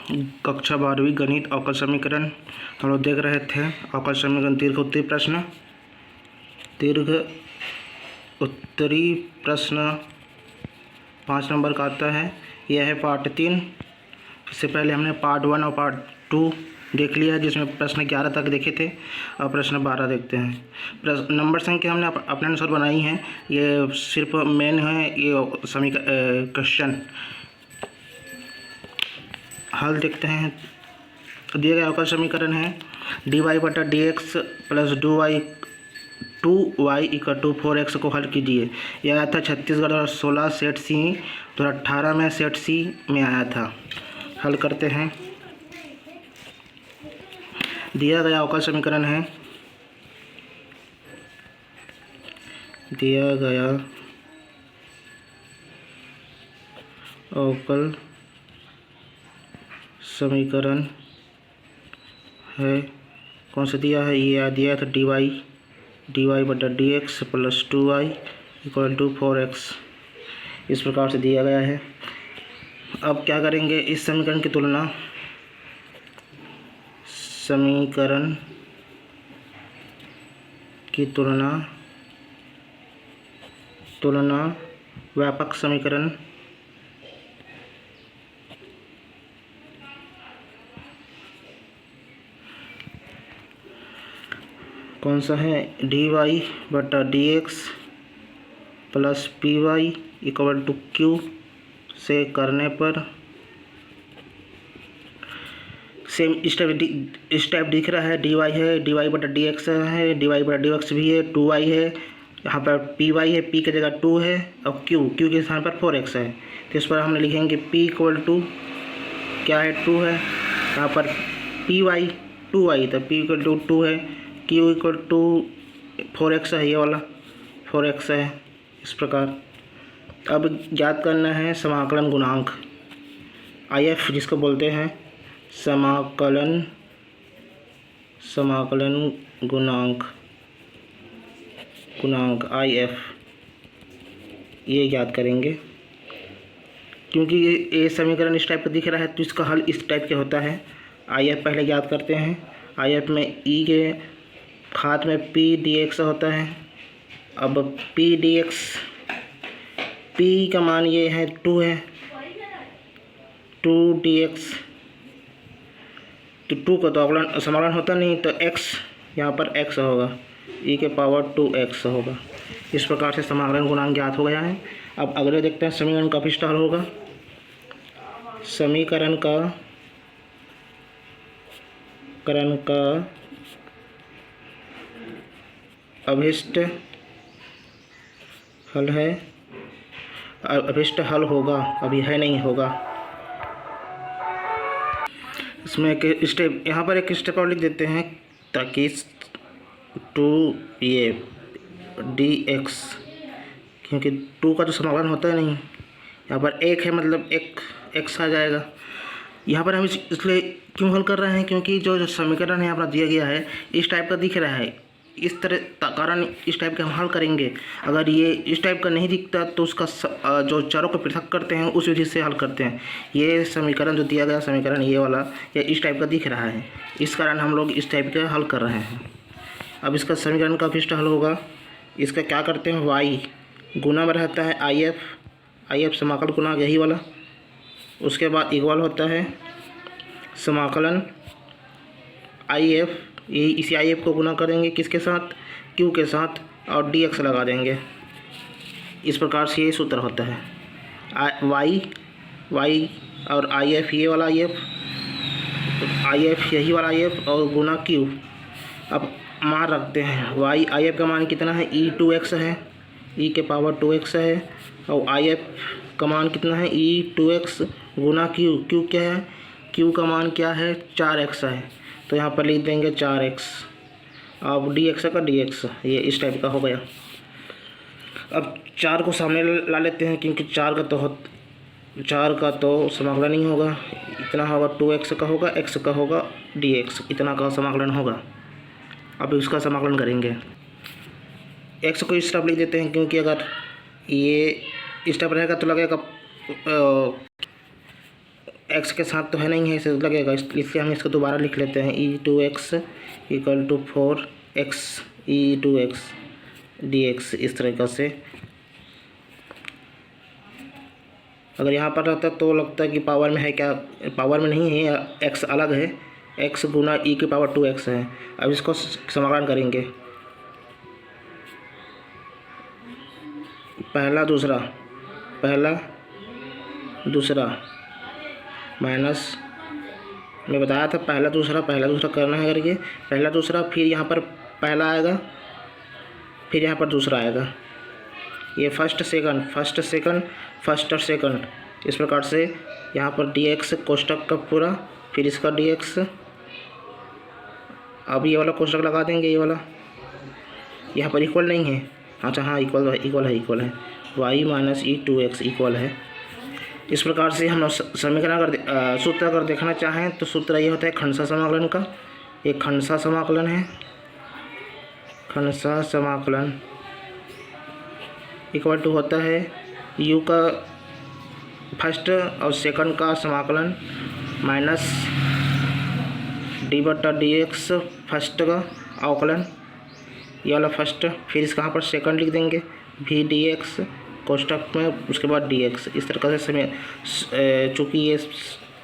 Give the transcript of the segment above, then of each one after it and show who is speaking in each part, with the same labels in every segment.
Speaker 1: कक्षा 12वीं गणित अवकल समीकरण हम लोग देख रहे थे। अवकल समीकरण दीर्घ उत्तरी प्रश्न 5 नंबर का आता है। यह है पार्ट 3। इससे पहले हमने पार्ट 1 और पार्ट 2 देख लिया है, जिसमें प्रश्न 11 तक देखे थे। और प्रश्न 12 देखते हैं। प्रश्न नंबर संख्या हमने अपने अनुसार बनाई है, ये सिर्फ मेन है। ये क्वेश्चन हल देखते हैं। दिए गए अवकल समीकरण है dy/dx प्लस 2y = 4x को हल कीजिए। यह आया था छत्तीसगढ़ और 16 सेट सी 2018 में सेट सी में आया था। हल करते हैं। दिया गया अवकल समीकरण है अवकल समीकरण है, कौन सा दिया है? ये दिया था dy/dx प्लस 2y = 4x। इस प्रकार से दिया गया है। अब क्या करेंगे? इस समीकरण की तुलना व्यापक समीकरण कौन सा है? dy/dx प्लस py = q से करने पर सेम स्टेप दिख रहा है। dy है, dy/dx है, dy/dx भी है, 2y है, यहाँ पर py है, p की जगह 2 है और q के स्थान पर 4x है। तो इस पर हमने लिखेंगे p = क्या है? 2 है। यहाँ पर py 2y, तो p = 2 है, q = 4x है, ये वाला 4x है। इस प्रकार अब ज्ञात करना है समाकलन गुणांक IF, जिसको बोलते हैं समाकलन गुणांक IF। ये ज्ञात करेंगे। क्योंकि ये समीकरण इस टाइप का दिख रहा है, तो इसका हल इस टाइप का होता है। IF पहले ज्ञात करते हैं। IF में e के घात में p dx होता है। अब p dx, p का मान ये है 2 है, 2 dx, तो 2 का तो समाकलन होता नहीं, तो x यहाँ पर x होगा, e⁻2x होगा। इस प्रकार से समाकलन गुणांक ज्ञात हो गया है। अब अगले देखते हैं समीकरण का अभिष्ट हल होगा। समीकरण का अभिष्ट हल है, अभिष्ट हल होगा, अभी है नहीं होगा। इसमें एक स्टेप, यहाँ पर एक स्टेप और लिख देते हैं, ताकि 2 ये dx, क्योंकि 2 का तो समाकलन होता है नहीं, यहाँ पर 1 है, मतलब एक x आ जाएगा। यहाँ पर हम इसलिए क्यों हल कर रहे हैं? क्योंकि जो समीकरण है अपना दिया गया है, इस टाइप का दिख रहा है। इस तरह कारण इस टाइप का हम हल करेंगे। अगर ये इस टाइप का नहीं दिखता, तो उसका जो चरों को पृथक करते हैं, उस विधि से हल करते हैं। ये समीकरण जो दिया गया समीकरण, ये वाला, ये इस टाइप का दिख रहा है, इस कारण हम लोग इस टाइप का हल कर रहे हैं। अब इसका समीकरण का अभिष्ट हल होगा। इसका क्या करते हैं? y गुना में रहता है IF समाकल गुणांक, यही वाला। उसके बाद इक्वल होता है समाकलन IF, इसी IF को गुना करेंगे किसके साथ? Q के साथ, और dx लगा देंगे। इस प्रकार से ये सूत्र होता है। y और IF, ये वाला IF, IF यही वाला IF, और गुना Q। अब मान रखते हैं। IF का मान कितना है? e2x है, e⁻2x है, और IF का मान कितना है? e2x गुना Q क्या है? Q का मान क्या है? 4x है, तो यहाँ पर लिख देंगे 4x। अब dx का dx, ये इस टाइप का हो गया। अब 4 को सामने ला लेते हैं, क्योंकि 4 का तो समाकलन नहीं होगा। इतना होगा 2x का होगा, x का होगा, dx इतना का समाकलन होगा। अब इसका समाकलन करेंगे। x को इस तरफ लिख देते हैं, क्योंकि अगर ये इस तरफ रहेगा तो लगेगा एक्स के साथ तो है नहीं है, इसे लगेगा, इसलिए हम इसको दोबारा लिख लेते हैं। e2x equal to 4x e2x dx। इस तरीक़े से अगर यहाँ पर रहता तो लगता है कि पावर में है, क्या पावर में नहीं है, x अलग है, x गुना e की पावर 2x है। अब इसको समाकलन करेंगे, पहला दूसरा माइनस, मैं बताया था पहला दूसरा करना है करके, पहला दूसरा, फिर यहाँ पर पहला आएगा, फिर यहाँ पर दूसरा आएगा, ये फर्स्ट और सेकंड। इस प्रकार से यहाँ पर dx कोष्टक का पूरा, फिर इसका dx। अब ये वाला कोष्टक लगा देंगे, ये वाला यहाँ पर इक्वल नहीं है, अच्छा हाँ इक्वल है, y माइनस e2x इक्वल है। इस प्रकार से हम समीकरण सूत्र अगर देखना चाहें तो सूत्र ये होता है खंडसा समाकलन का। एक खंडसा समाकलन है, खंडसा समाकलन इक्वल टू होता है u का फर्स्ट और सेकंड का समाकलन माइनस d/dx फर्स्ट का अवकलन, ये वाला फर्स्ट, फिर इसका यहाँ पर सेकंड लिख देंगे v dx कोष्टक में, उसके बाद dx। इस तरह से चूँकि ये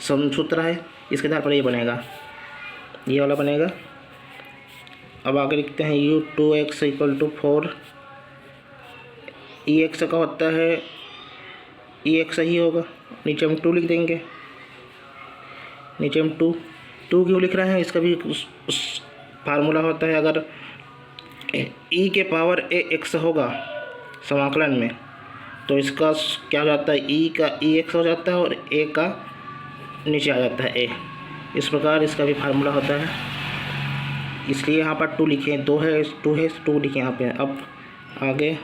Speaker 1: सूत्र है, इसके आधार पर ये बनेगा, ये वाला बनेगा। अब आगे लिखते हैं u2x इक्वल टू 4 ex का होता है ex ही होगा, नीचे हम 2 लिख देंगे, नीचे हम 2 क्यों लिख रहे हैं, इसका भी फार्मूला होता है। अगर e के पावर ax होगा समाकलन में तो इसका क्या हो जाता है, e का ex हो जाता है और a का नीचे आ जाता है a। इस प्रकार इसका भी फार्मूला होता है, इसलिए यहाँ पर 2 लिखे, 2 लिखे यहाँ पे। अब आगे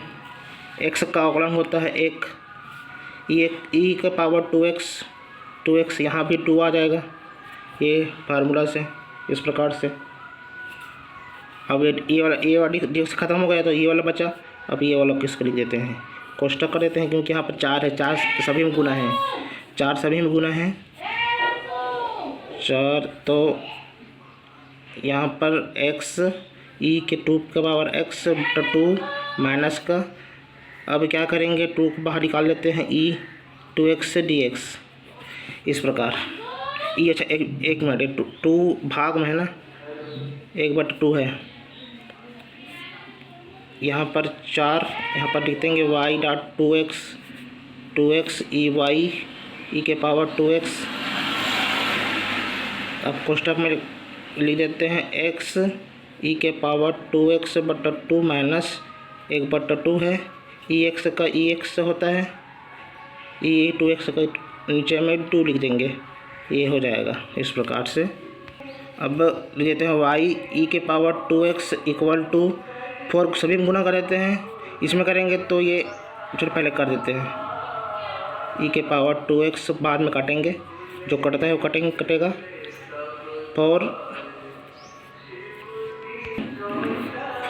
Speaker 1: x का अवकलन होता है 1 e का पावर 2x, यहाँ भी 2 आ जाएगा ये फार्मूला से। इस प्रकार से अब ये वाला dx ख़त्म हो गया तो ये वाला बचा, अब ये वाला किसको लिख देते हैं, कोष्टक कर देते हैं, क्योंकि यहाँ पर 4 है, 4 सभी में गुना है, 4 तो यहाँ पर x e के 2 का पावर x बटा 2 माइनस का, अब क्या करेंगे 2 को बाहर निकाल लेते हैं, e2x से dx। इस प्रकार e, अच्छा एक मिनट, 2 भाग में है ना, 1/2 है, यहाँ पर 4, यहाँ पर लिख देंगे y dot 2x e y e के पावर 2x। अब कोष्टक में लिख देते हैं x e के पावर 2x बटा 2 माइनस 1/2 है, ex का ex होता है, e2x का नीचे में 2 लिख देंगे, ये हो जाएगा इस प्रकार से। अब लिख देते हैं y e के पावर 2x इक्वल टू 4, सभी में गुना कर देते हैं, इसमें करेंगे तो ये चलो पहले कर देते हैं, e के पावर 2x बाद में काटेंगे, जो कटता है वो कटेगा,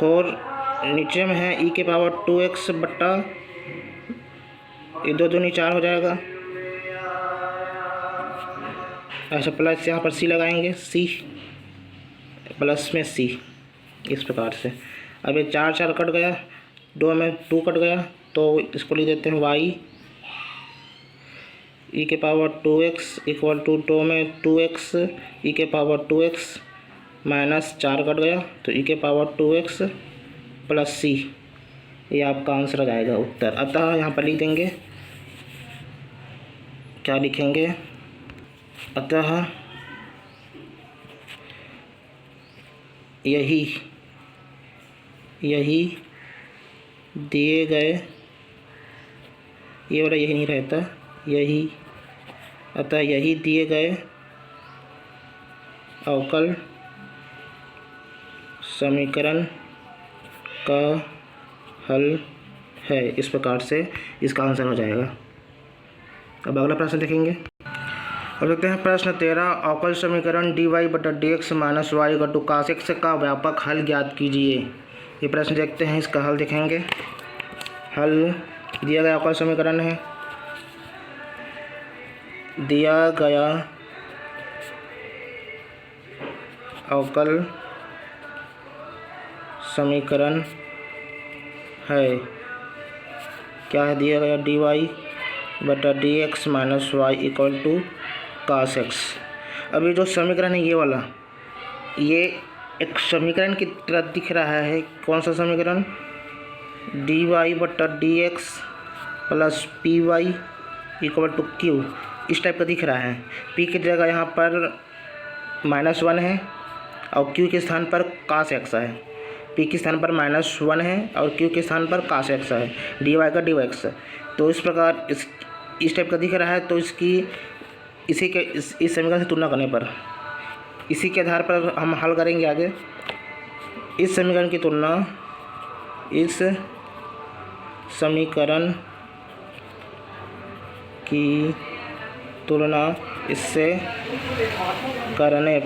Speaker 1: 4 नीचे में है e के पावर 2x बट्टा, ये 2 दूनी 4 हो जाएगा, ऐसा प्लस यहाँ पर c लगाएंगे, c प्लस में c। इस प्रकार से अब ये 4 कट गया, 2 में 2 कट गया, तो इसको लिख देते हैं y e के पावर 2x इक्वल टू 2 में 2x e के पावर 2x माइनस 4 कट गया तो e के पावर 2x प्लस c, ये आपका आंसर आ जाएगा उत्तर। अतः यहाँ पर लिख देंगे, क्या लिखेंगे, अतः यही दिए गए, ये वाला यही नहीं रहता, अतः यही दिए गए अवकल समीकरण का हल है। इस प्रकार से इसका आंसर हो जाएगा। अब अगला प्रश्न देखेंगे और देखते हैं प्रश्न 13, अवकल समीकरण dy/dx minus y = cos x का व्यापक हल ज्ञात कीजिए। ये प्रश्न देखते हैं, इसका हल देखेंगे। हल दिया गया अवकल समीकरण है, दिया गया अवकल समीकरण है। क्या है दिया गया? dy बटा dx minus y equal to cos x. अभी जो समीकरण है ये वाला, ये एक समीकरण की तरह दिख रहा है। कौन सा समीकरण? dy बटा dx plus p y equal to q, इस टाइप का दिख रहा है। p की जगह यहाँ पर -1 है और q के स्थान पर कास एक्स है। p के स्थान पर -1 है और q के स्थान पर कास एक्स है, dy का dx। तो इस प्रकार इस टाइप का दिख रहा है। तो इस समीकरण से तुलना करने पर, इसी के आधार पर हम हल करेंगे आगे। इस समीकरण की तुलना इस समीकरण की तुलना इससे करने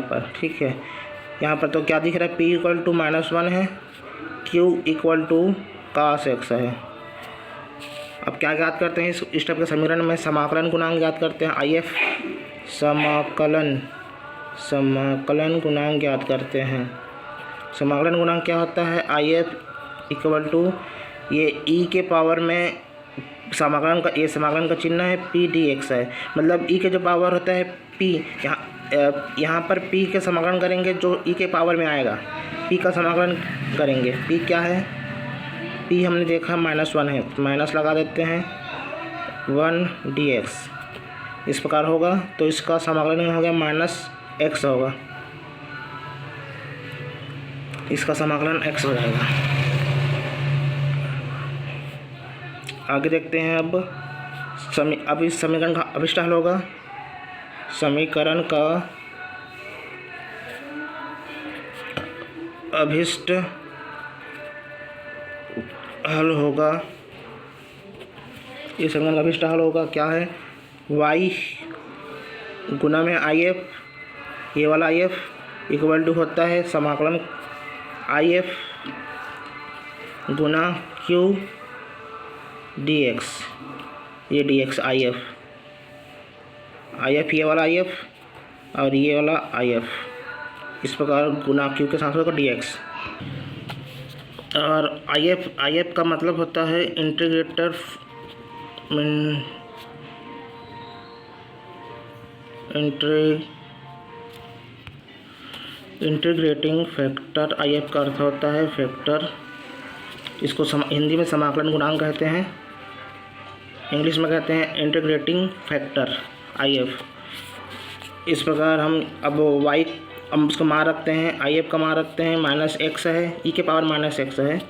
Speaker 1: पर ठीक है। यहाँ पर तो क्या दिख रहा है? p इक्वल टू -1 है, q equal to cos x है। अब क्या ज्ञात करते हैं इस टाइप के समीकरण में? समाकलन गुणांक ज्ञात करते हैं। IF समाकलन गुणांक ज्ञात करते हैं। समाकलन गुणांक क्या होता है? IF इक्वल टू ये e के पावर में समाकलन का, ये समाकलन का चिन्ह है p dx है। मतलब e के जो पावर होता है p, यहाँ पर p के समाकलन करेंगे जो e के पावर में आएगा, p का समाकलन करेंगे। p क्या है? p हमने देखा -1 है, माइनस लगा देते हैं 1 dx, इस प्रकार होगा। तो इसका समाकलन हो गया -x होगा, इसका समाकलन x हो जाएगा। आगे देखते हैं। अब इस समीकरण का अभिष्ट हल होगा। समीकरण का अभिष्ट हल होगा, इस समीकरण का अभिष्ट हल होगा। क्या है? y गुना में IF, ये वाला IF इक्वल टू होता है समाकलन IF गुना Q dx, ये dx IF ये वाला IF और ये वाला IF, इस प्रकार गुना Q के साथ होगा dx। और IF का मतलब होता है इंटीग्रेटिंग फैक्टर। IF का अर्थ होता है फैक्टर। इसको हिंदी में समाकलन गुणांक कहते हैं, इंग्लिश में कहते हैं इंटीग्रेटिंग फैक्टर IF। इस प्रकार हम अब y, हम उसका मान रखते हैं, IF का मान रखते हैं -x है, e के पावर -x है,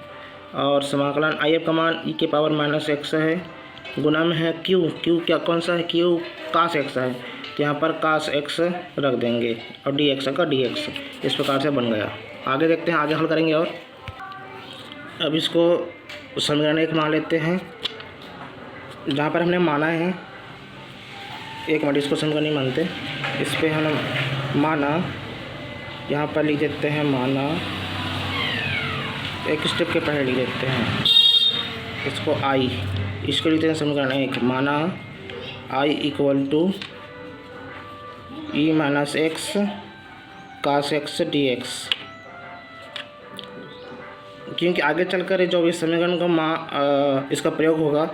Speaker 1: और समाकलन IF का मान e के पावर -x है, गुना में है q क्या कौन सा है? q कास x है, तो यहाँ पर कास x रख देंगे और dx का dx, इस प्रकार से बन गया। आगे देखते हैं, आगे हल करेंगे। और अब इसको समीकरण 1 मान लेते हैं, जहाँ पर हमने माना है। एक मिनट, इसको समीकरण नहीं मानते, इस पर हम माना, यहाँ पर लिख देते हैं माना, एक स्टेप के पहले लिख देते हैं इसको I, इसको लिखते हैं समीकरण 1। माना I equal to e minus x cos x dx, क्योंकि आगे चलकर जो इस समीकरण का इसका प्रयोग होगा,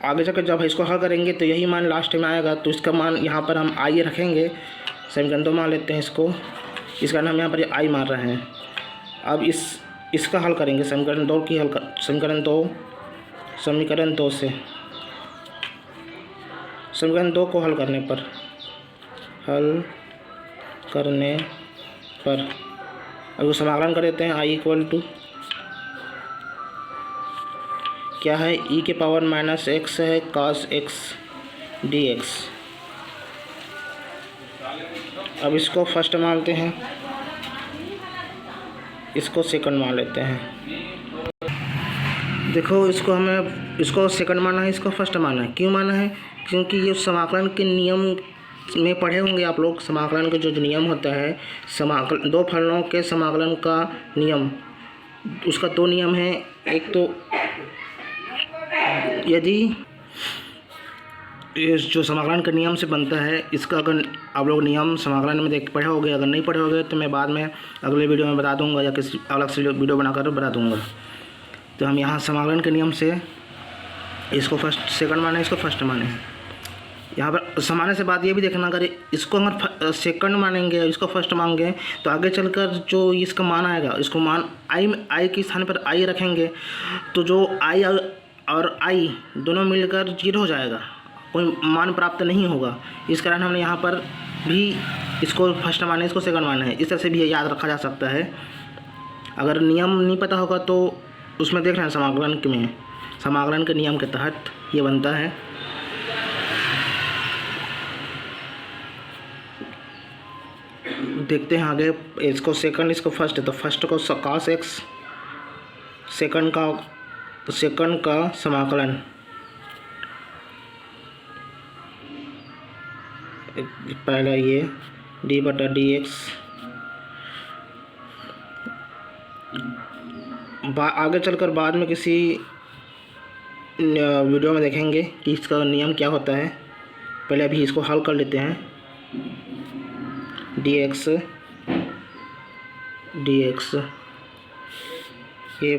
Speaker 1: आगे चलकर जब इसको हल करेंगे तो यही मान लास्ट में आएगा। तो इसका मान यहाँ पर हम I रखेंगे, समीकरण 2 मान लेते हैं इसको, इस कारण हम यहाँ पर I मान रहे हैं। अब इसका हल करेंगे, समीकरण 2 की समीकरण 2 से, समीकरण 2 को हल करने पर अब समाकलन कर देते हैं। I इक्वल टू क्या है? e के पावर -x है cos x dx। अब इसको फर्स्ट मानते हैं, इसको सेकंड मान लेते हैं। देखो, इसको सेकंड माना है, इसको फर्स्ट माना है। क्यों माना है? क्योंकि ये समाकलन के नियम में पढ़े होंगे आप लोग। समाकलन के जो नियम होता है, दो फलनों के समाकलन का नियम, उसका 2 नियम है। एक तो ये जो समाकलन के नियम से बनता है, इसका अगर आप लोग नियम समाकलन में देख पढ़े होगे, अगर नहीं पढ़े होगे तो मैं बाद में अगले वीडियो में बता दूंगा या किसी अलग से वीडियो बनाकर बता दूंगा। तो हम यहाँ समाकलन के नियम से इसको फर्स्ट सेकंड माने, इसको फर्स्ट माने हैं। यहाँ पर समाने से बात ये भी देखना, अगर इसको अगर सेकंड मानेंगे और इसको फर्स्ट मांगे तो आगे चलकर जो इसका मान आएगा, इसको मान आई के स्थान पर आई रखेंगे तो जो आई और आई दोनों मिलकर 0 हो जाएगा, कोई मान प्राप्त नहीं होगा। इस कारण हमने यहाँ पर भी इसको फर्स्ट माने, इसको सेकंड माने है। इस तरह से भी याद रखा जा सकता है। अगर नियम नहीं पता होगा तो उसमें देख रहे हैं समाकलन के नियम के तहत ये बनता है। देखते हैं आगे, इसको सेकंड इसको फर्स्ट है तो फर्स्ट को cos x, सेकंड का समाकलन पहला ये d/dx, आगे चलकर बाद में किसी वीडियो में देखेंगे कि इसका नियम क्या होता है। पहले अभी इसको हल कर लेते हैं। dx ये,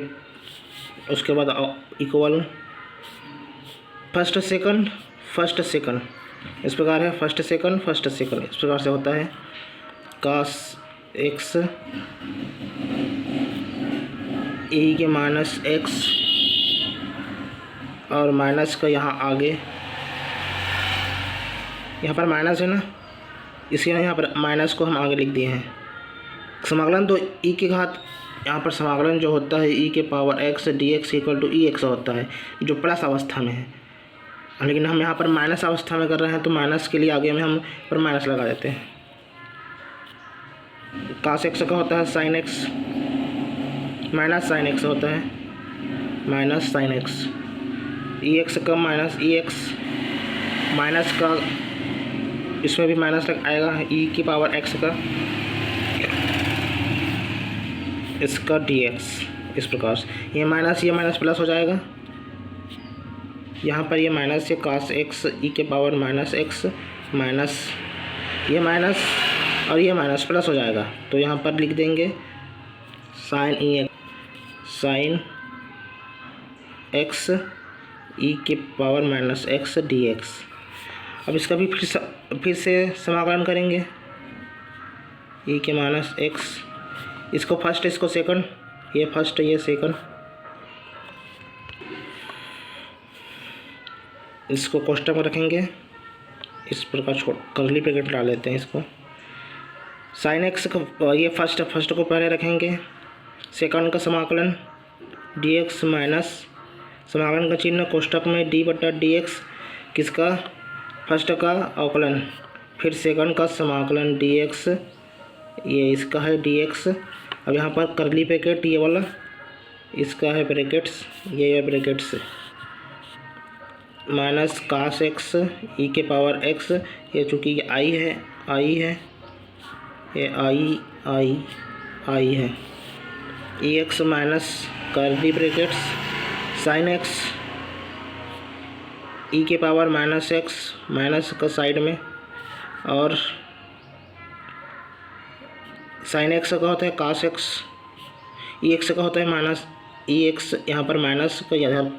Speaker 1: उसके बाद इक्वल फर्स्ट सेकंड इस प्रकार है, फर्स्ट सेकंड इस प्रकार से होता है। cos x e के माइनस x और माइनस का यहाँ आगे, यहाँ पर माइनस है ना, इसलिए यहाँ पर माइनस को हम आगे लिख दिए हैं। समाकलन तो e की घात, यहाँ पर समाकलन जो होता है e के power x dx equal to ex होता है, जो प्लस अवस्था में है। लेकिन हम यहाँ पर माइनस अवस्था में कर रहे हैं तो माइनस के लिए आगे में हम पर माइनस लगा देते हैं। cos x का होता है sin x, minus sin x होता है माइनस sin x, ex का माइनस ex, माइनस का इसमें भी माइनस आएगा, e की पावर x का इसका dx। इस प्रकार से ये माइनस प्लस हो जाएगा। यहाँ पर ये माइनस है cos x e के पावर माइनस x, माइनस ये माइनस और ये माइनस प्लस हो जाएगा। तो यहाँ पर लिख देंगे sin x e के पावर माइनस x dx। अब इसका भी फिर से समाकलन करेंगे, e के माइनस x, इसको फर्स्ट इसको सेकंड, ये फर्स्ट ये सेकंड, इसको कोष्टक में रखेंगे। इस प्रकार कर्ली ब्रैकेट डाल लेते हैं इसको। sin x को ये फर्स्ट को पहले रखेंगे, सेकंड का समाकलन dx माइनस समाकलन का चिन्ह कोष्टक में d/dx, किसका फर्स्ट का अवकलन, फिर सेकंड का समाकलन dx, ये इसका है dx। अब यहाँ पर कर्ली ब्रैकेट ये वाला इसका है ब्रैकेट्स, ये brackets minus cos x e के पावर x, ये चूँकि ये आई है ये आई है, ex minus curly brackets sin x e के पावर माइनस x, माइनस का साइड में, और sin x का होता है cos x, ex का होता है माइनस ex, यहाँ पर माइनस का इधर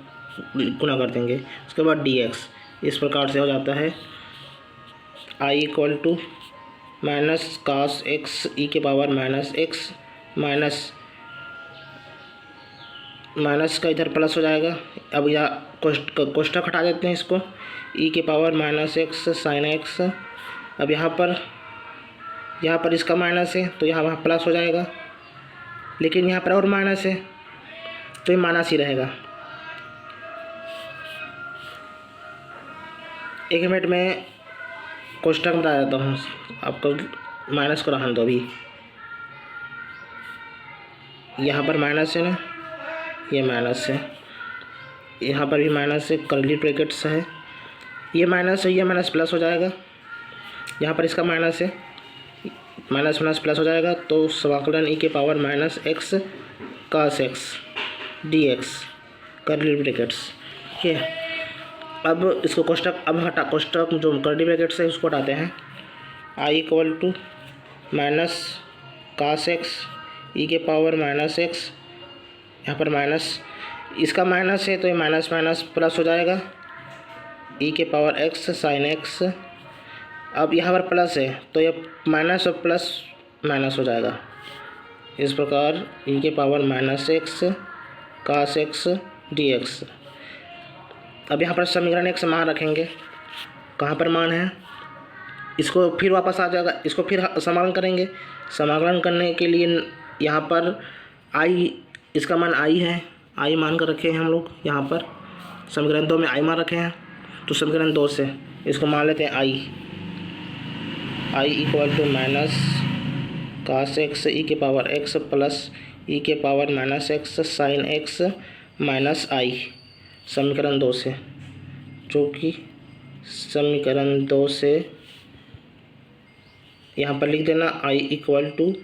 Speaker 1: गुना कर देंगे, उसके बाद dx। इस प्रकार से हो जाता है i equal to minus cos x e के पावर माइनस x, माइनस का इधर प्लस हो जाएगा। अब या कोष्टक हटा देते हैं इसको, e के power minus x sin x। अब यहाँ पर इसका माइनस है तो यहाँ प्लस हो जाएगा, लेकिन यहाँ पर और माइनस है तो ये माइनस ही रहेगा। एक मिनट में कोष्टक बता देता हूँ, आपको माइनस को रहने दो। अभी यहाँ पर माइनस है ना, ये माइनस है, यहाँ पर भी माइनस है, कर्ली ब्रैकेट्स है, ये माइनस है, ये माइनस प्लस हो जाएगा। यहाँ पर इसका माइनस है, माइनस प्लस हो जाएगा, तो समाकलन e के power minus x cos x dx curly brackets, ठीक है। अब इसको कोष्टक अब हटा कोष्टक जो कर्ली ब्रैकेट से उसको हटाते हैं। I equal to minus cos X E के पावर माइनस एक्स, यहाँ पर माइनस इसका माइनस है तो ये माइनस माइनस प्लस हो जाएगा, ई के पावर एक्स साइन एक्स। अब यहाँ पर प्लस है तो ये माइनस और प्लस माइनस हो जाएगा। इस प्रकार ई के power minus x cos x D x. अब यहाँ पर समीकरण एक मान रखेंगे, कहाँ पर मान है, इसको फिर वापस आ जाएगा, इसको फिर समाकलन करेंगे। समाकलन करने के लिए यहाँ पर आई, इसका मान आई है, आई मान कर रखे हैं हम लोग यहाँ पर। समीकरण 2 में आई मान रखे हैं, तो समीकरण 2 से इसको मान लेते हैं I equal to minus cos X E के पावर एक्स प्लस ई के power minus x sine x minus I, समीकरण 2 से, जो कि समीकरण 2 से यहाँ पर लिख देना आई इक्वल टू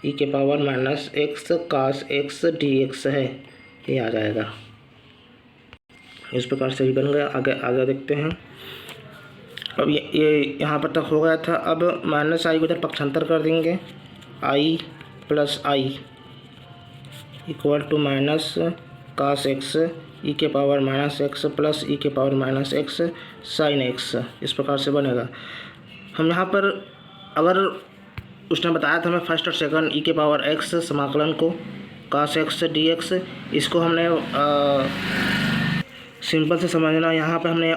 Speaker 1: ई के power minus x cos x D x है, ये आ जाएगा। इस प्रकार से ही बन गया। आगे देखते हैं। अब ये यहाँ पर तक हो गया था। अब माइनस आई को इधर पक्षांतर कर देंगे, I plus I equal to minus cos X E के power minus X plus E के power minus x sine X, इस प्रकार से बनेगा। हम यहाँ पर अगर उसने बताया था हमें फर्स्ट और सेकंड ई के पावर एक्स समाकलन को कास एक्स डी एक्स, इसको हमने सिंपल से समझना। यहाँ पर हमने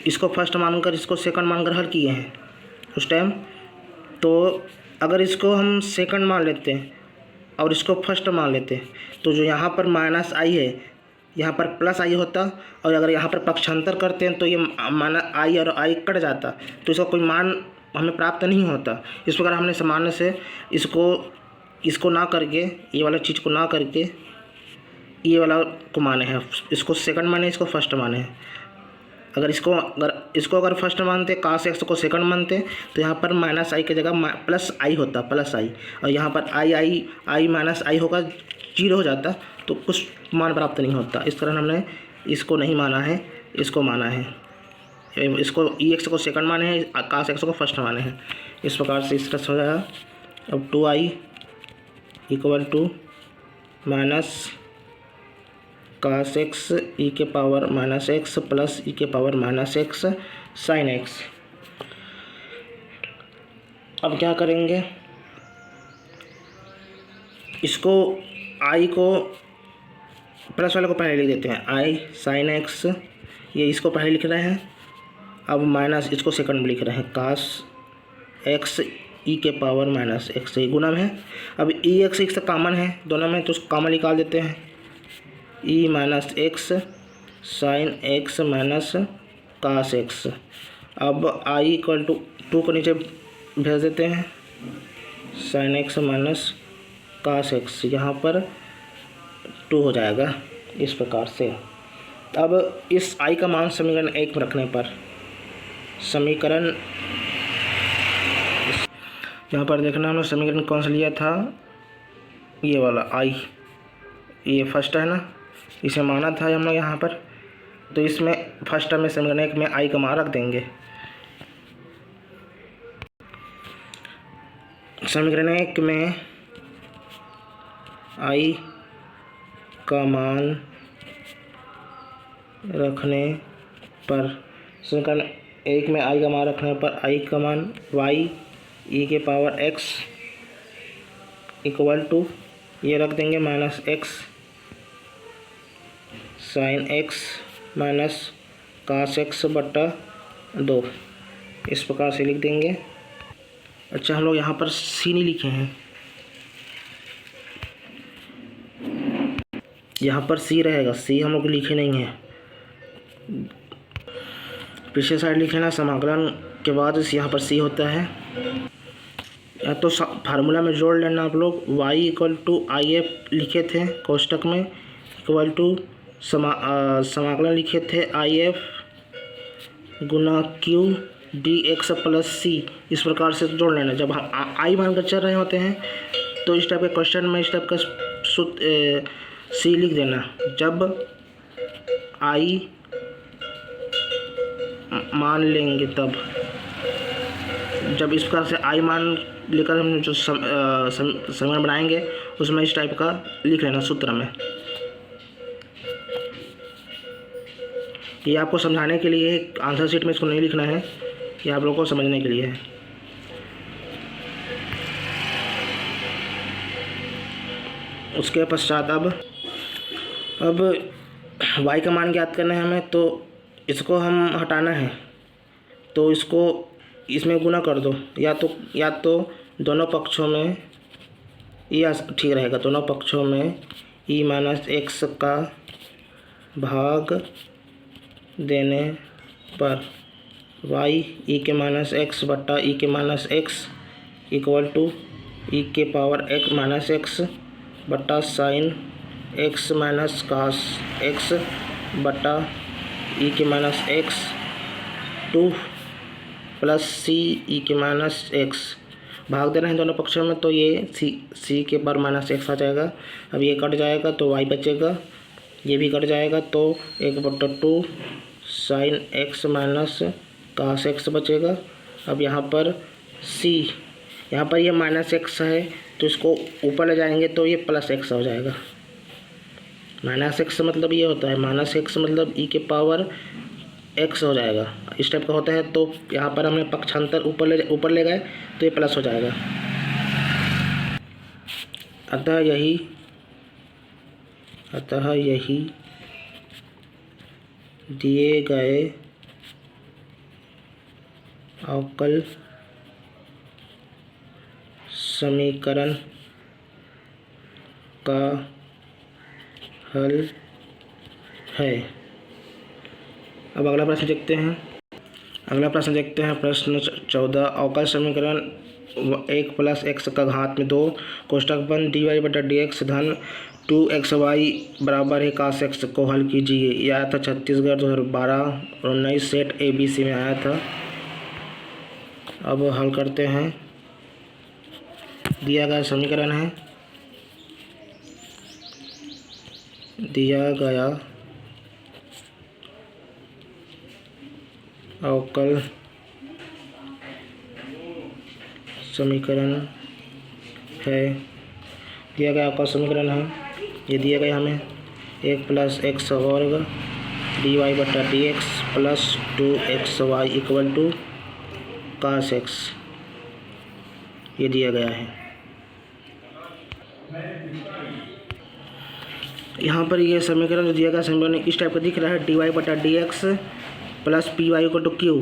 Speaker 1: इसको फर्स्ट मानकर इसको सेकंड मानकर हल किए हैं उस टाइम। तो अगर इसको हम सेकंड मान लेते हैं और इसको फर्स्ट मान लेते हैं तो जो यहाँ पर माइनस आई है यहाँ पर प्लस आई होता, और अगर यहाँ पर पक्षांतर करते हैं तो ये माइनस आई और आई कट जाता, तो इसका कोई मान हमें प्राप्त नहीं होता। इस प्रकार हमने सामान्य से इसको ना करके, ये वाला चीज़ को ना करके ये वाला को माने हैं, इसको सेकंड माने, इसको फर्स्ट माने हैं। अगर इसको फर्स्ट मानते, कास एक्स को सेकंड मानते, तो यहाँ पर माइनस आई की जगह प्लस आई होता, प्लस आई, और यहाँ पर आई माइनस आई होगा, जीरो हो जाता, तो कुछ मान प्राप्त नहीं होता। इस तरह हमने इसको नहीं माना है, इसको माना है। इसको ई एक्स को सेकंड माने हैं, कास एक्स को फर्स्ट माने हैं। इस प्रकार से इस तरह से हो जाएगा। अब 2i equal to minus cos X E के power minus X plus E के power minus x sine X. अब क्या करेंगे, इसको आई को प्लस वाले को पहले लिख देते हैं, आई साइन एक्स, ये इसको पहले लिख रहे हैं। अब माइनस इसको सेकंड में लिख रहे हैं, कास एक्स ई के पावर माइनस एक्स, ये गुणन है। अब ई एक्स एक्स कॉमन है दोनों में, तो उसको कॉमन निकाल देते हैं, E minus x sine x minus cos X. अब आई इक्वल टू 2 को नीचे भेज देते हैं, sine x minus cos x, यहाँ पर 2 हो जाएगा इस प्रकार से। अब इस आई का मान समीकरण 1 में रखने पर समीकरण, यहाँ पर देखना हमने समीकरण कौन सा लिया था, ये वाला आई, ये फर्स्ट है ना, इसे माना था हम लोग यहाँ पर। तो इसमें फर्स्ट में समीकरण 1 में आई का मान रख देंगे। समीकरण 1 में आई का मान रखने पर, समीकरण 1 में आई का मान रखने पर आई का मान वाई ई के पावर एक्स इक्वल टू, ये रख देंगे minus x sine x minus cos x बटा 2, इस प्रकार से लिख देंगे। अच्छा, हम लोग यहाँ पर सी नहीं लिखे हैं, यहाँ पर सी रहेगा, सी हम लोग लिखे नहीं है, पीछे साइड लिखे ना, समाकलन के बाद यहाँ पर सी होता है। या तो फार्मूला में जोड़ लेना आप लोग, y equal to I F लिखे थे कोष्टक में, इक्वल टू समाकलन लिखे थे आई एफ गुना Q D X plus C, इस प्रकार से जोड़ लेना। जब हम आई मानकर चल रहे होते हैं तो इस टाइप के क्वेश्चन में इस टाइप का सी लिख देना। जब आई मान लेंगे तब जब इस प्रकार से आई मान लेकर हम जो समीकरण बनाएंगे उसमें इस टाइप का लिख लेना सूत्र में। ये आपको समझाने के लिए, आंसर शीट में इसको नहीं लिखना है, ये आप लोगों को समझने के लिए है। उसके पश्चात अब y का मान ज्ञात करना है हमें, तो इसको हम हटाना है, तो इसको इसमें गुना कर दो, या तो दोनों पक्षों में, या ठीक रहेगा, दोनों पक्षों में e माइनस एक्स का भाग देने पर y e के माइनस एक्स बट्टा e के minus x equal to e के पावर x माइनस एक्स बट्टा sine x minus cos x बट्टा e के minus x 2 plus c e के माइनस एक्स भाग दे रहे हैं दोनों पक्षों में, तो ये सी के पर माइनस एक्स आ जाएगा। अब ये कट जाएगा तो y बचेगा, ये भी कट जाएगा तो 1/2 sine x minus cos x बचेगा। अब यहाँ पर यहाँ पर ये माइनस एक्स है तो इसको ऊपर ले जाएंगे तो ये प्लस एक्स हो जाएगा। माइनस एक्स मतलब ये होता है, माइनस एक्स मतलब ई के पावर एक्स हो जाएगा, इस टाइप का होता है। तो यहाँ पर हमने पक्षांतर ऊपर ले गए तो ये प्लस हो जाएगा। अतः यही दिए गए अवकल समीकरण का हल है। अब अगला प्रश्न देखते हैं। प्रश्न 14। अवकल समीकरण 1 प्लस एक्स का घात में 2 कोष्ठक बंद dy बटा dx धन 2xy बराबर है कास एक्स को हल कीजिए। यह आया था छत्तीसगढ़ 2012-19 सेट ABC में आया था। अब हल करते हैं। दिया गया समीकरण है, दिया गया अवकल समीकरण है, ये दिया गया हमें 1 प्लस एक्स वर्ग dy बटा dx plus 2xy equal to cos x, ये दिया गया है। यहाँ पर ये समीकरण जो दिया गया समीकरण इस टाइप का दिख रहा है, dy बटा dx plus p y equal to q.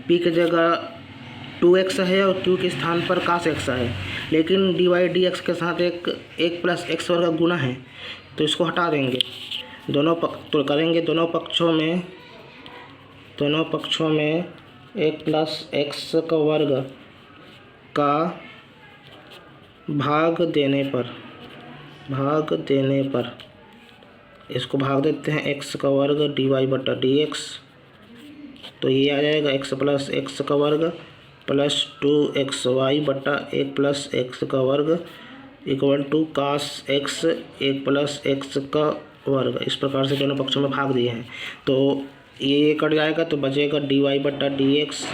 Speaker 1: P की जगह 2x है और q के स्थान पर कास एक्स है, लेकिन dy dx के साथ एक प्लस एक्स वर्ग का गुना है, तो इसको हटा देंगे। तो करेंगे दोनों पक्षों में 1 प्लस एक्स का वर्ग का भाग देने पर इसको भाग देते हैं x का वर्ग dy बटा dx, तो ये आ जाएगा x प्लस एक्स का वर्ग प्लस 2xy बटा 1 प्लस एक्स का वर्ग equal to cos x 1 plus x का वर्ग। इस प्रकार से दोनों पक्षों में भाग दिए हैं, तो ये कट जाएगा तो बचेगा dy बटा dx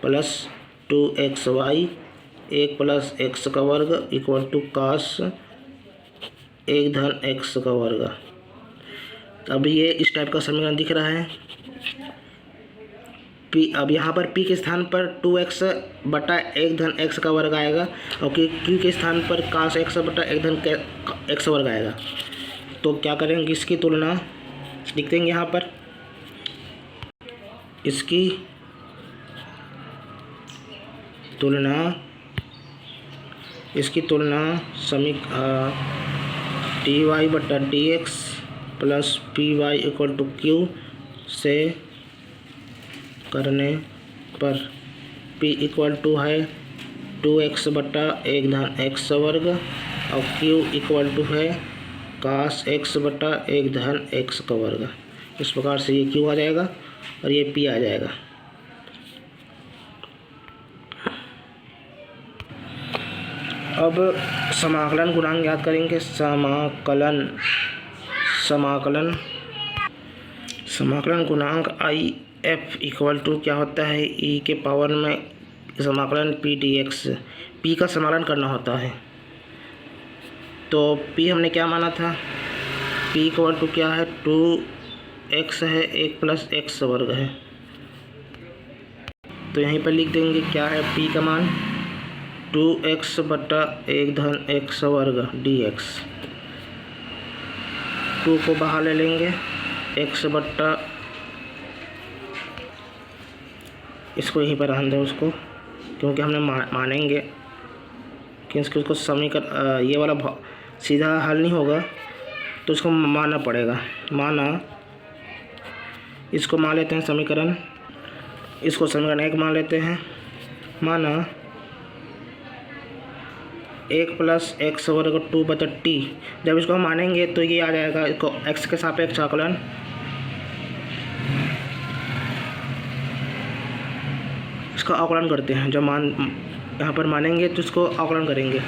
Speaker 1: plus 2xy 1 plus x का वर्ग इक्वल टू कास 1 धन एक्स का वर्ग। अब ये इस टाइप का समीकरण दिख रहा है। p, अब यहाँ पर p के स्थान पर 2x बटा 1 धन x का वर्ग आएगा और q के स्थान पर कास x बटा 1 धन x वर्ग आएगा। तो क्या करेंगे, इसकी तुलना लिख देंगे यहाँ पर, इसकी तुलना dy बटा dx plus p y equal to q से करने पर p इक्वल टू है 2x बटा 1 धन x वर्ग और q इक्वल टू है कास x बटा 1 धन x का वर्ग। इस प्रकार से ये q आ जाएगा और ये p आ जाएगा। अब समाकलन गुणांक याद करेंगे। समाकलन गुणांक एफ इक्वल टू क्या होता है, ई के पावर में समाकलन पी डी एक्स, पी का समाकलन करना होता है। तो पी हमने क्या माना था, पी इक्वल टू क्या है, 2x है, 1 + x वर्ग है। तो यहीं पर लिख देंगे क्या है पी का मान, 2x बटा 1 धन x वर्ग dx। 2 को बाहर ले लेंगे, x बटा, इसको यहीं पर रहने दें उसको, क्योंकि हमने मानेंगे कि उसको समीकरण ये वाला सीधा हल नहीं होगा, तो इसको मानना पड़ेगा। माना, इसको मान लेते हैं समीकरण, इसको समीकरण 1 मान लेते हैं। माना 1 + x वर्ग 2/t, जब इसको हम मानेंगे तो ये आ जाएगा, इसको x के सापेक्ष आकलन, इसका आकलन करते हैं। जब यहाँ पर मानेंगे तो इसको आकलन करेंगे,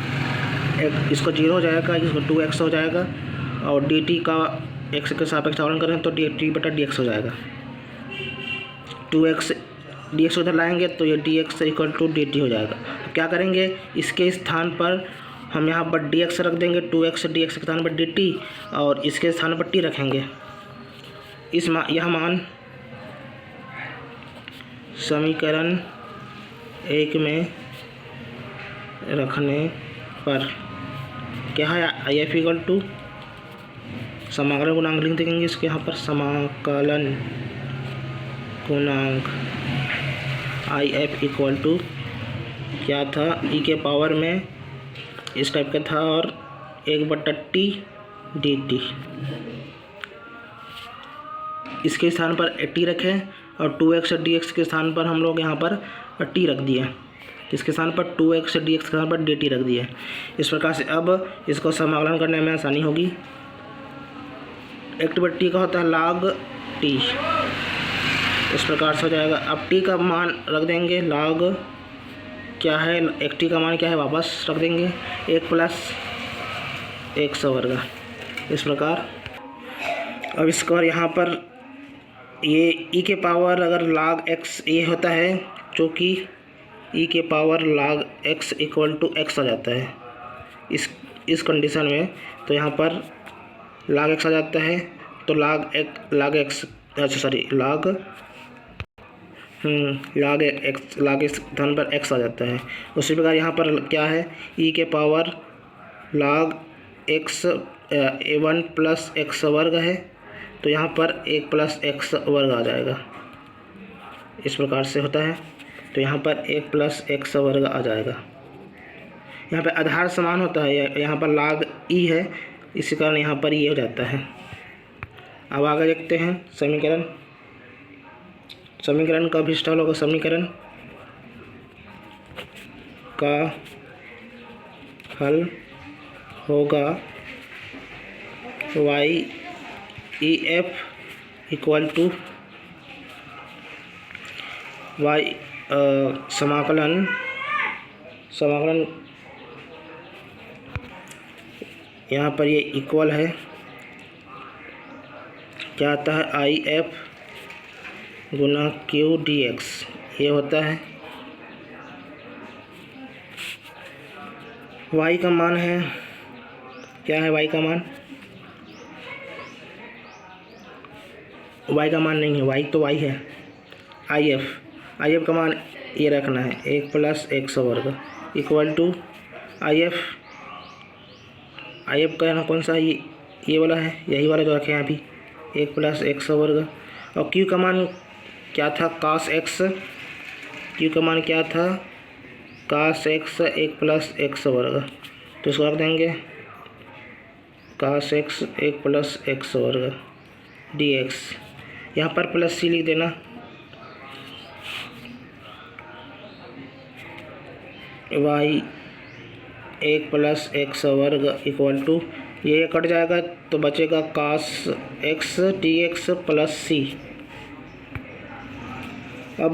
Speaker 1: इसको 0 हो जाएगा, इसको 2x हो जाएगा, और dt का x के सापेक्ष आकलन करें तो dt/dx हो जाएगा। 2x dx उधर लाएंगे तो ये dx = dt हो जाएगा। तो क्या करेंगे, इसके स्थान पर हम यहाँ पर dx रख देंगे, 2x dx के स्थान पर dt, और इसके स्थान पर t रखेंगे। यह मान समीकरण 1 में रखने पर क्या है, आई एफ इक्वल टू, समाकलन गुणांक लिख देंगे इसके यहाँ पर, समाकलन गुणांक आई एफ इक्वल टू क्या था, ई के पावर में इस टाइप का था, और 1/t dt। इसके स्थान पर t रखें, और 2x dx के स्थान पर हम लोग यहाँ पर t रख दिए, इसके स्थान पर 2x dx के स्थान पर dt रख दिए। इस प्रकार से अब इसको समाकलन करने में आसानी होगी। 1/t का होता है log t, इस प्रकार से हो जाएगा। अब t का मान रख देंगे, log क्या है, 1t का मान क्या है वापस रख देंगे, 1 + x वर्ग, इस प्रकार। अब इसको यहाँ पर ये e के पावर अगर log x ये होता है, जो कि e के पावर log x = x आ जाता है इस कंडीशन में। तो यहाँ पर log x आ जाता है, तो log x धन पर x आ जाता है। उसी प्रकार यहाँ पर क्या है, e के पावर log x 1 + x वर्ग है, तो यहाँ पर 1 + x वर्ग आ जाएगा, इस प्रकार से होता है। तो यहाँ पर 1 + x वर्ग आ जाएगा। यहाँ पर आधार समान होता है, यहाँ पर log e है, इसी कारण यहाँ पर ये हो जाता है। अब आगे देखते हैं समीकरण का अभिष्ट हल होगा, समीकरण का हल होगा y(f) इक्वल टू y समाकलन यहाँ पर ये इक्वल है, क्या आता है, IF गुना Q dx, ये होता है। y का मान है, क्या है y का मान, y का मान नहीं है, y तो y है, IF का मान ये रखना है, 1 + x वर्ग इक्वल टू IF का ना कौन सा, ये वाला है, यही वाला जो रखे हैं अभी, 1 + x वर्ग। और Q का मान क्या था, cos x, Q का मान क्या था, cos x 1 + x वर्ग, तो इसको रख देंगे cos x 1 + x वर्ग dx। यहाँ पर +c लिख देना, y 1 + x वर्ग इक्वल टू, ये कट जाएगा तो बचेगा cos x dx + c। अब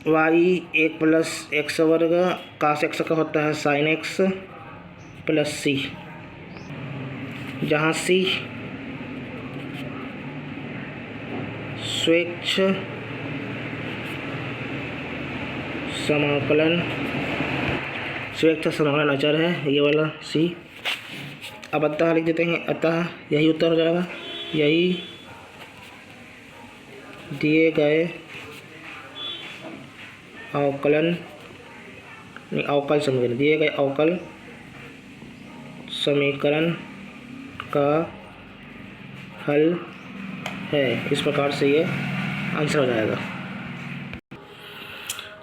Speaker 1: y 1 + x वर्ग cos x का होता है sin x + c, जहाँ c स्वच्छ समाकलन स्वेच्छा समाकलन अचर है, ये वाला सी। अब अतः लिख देते हैं, अतः यही उत्तर हो जाएगा। यही दिए गए अवकलन अवकल समीकरण, दिए गए अवकल समीकरण का हल है। इस प्रकार से ये आंसर हो जाएगा।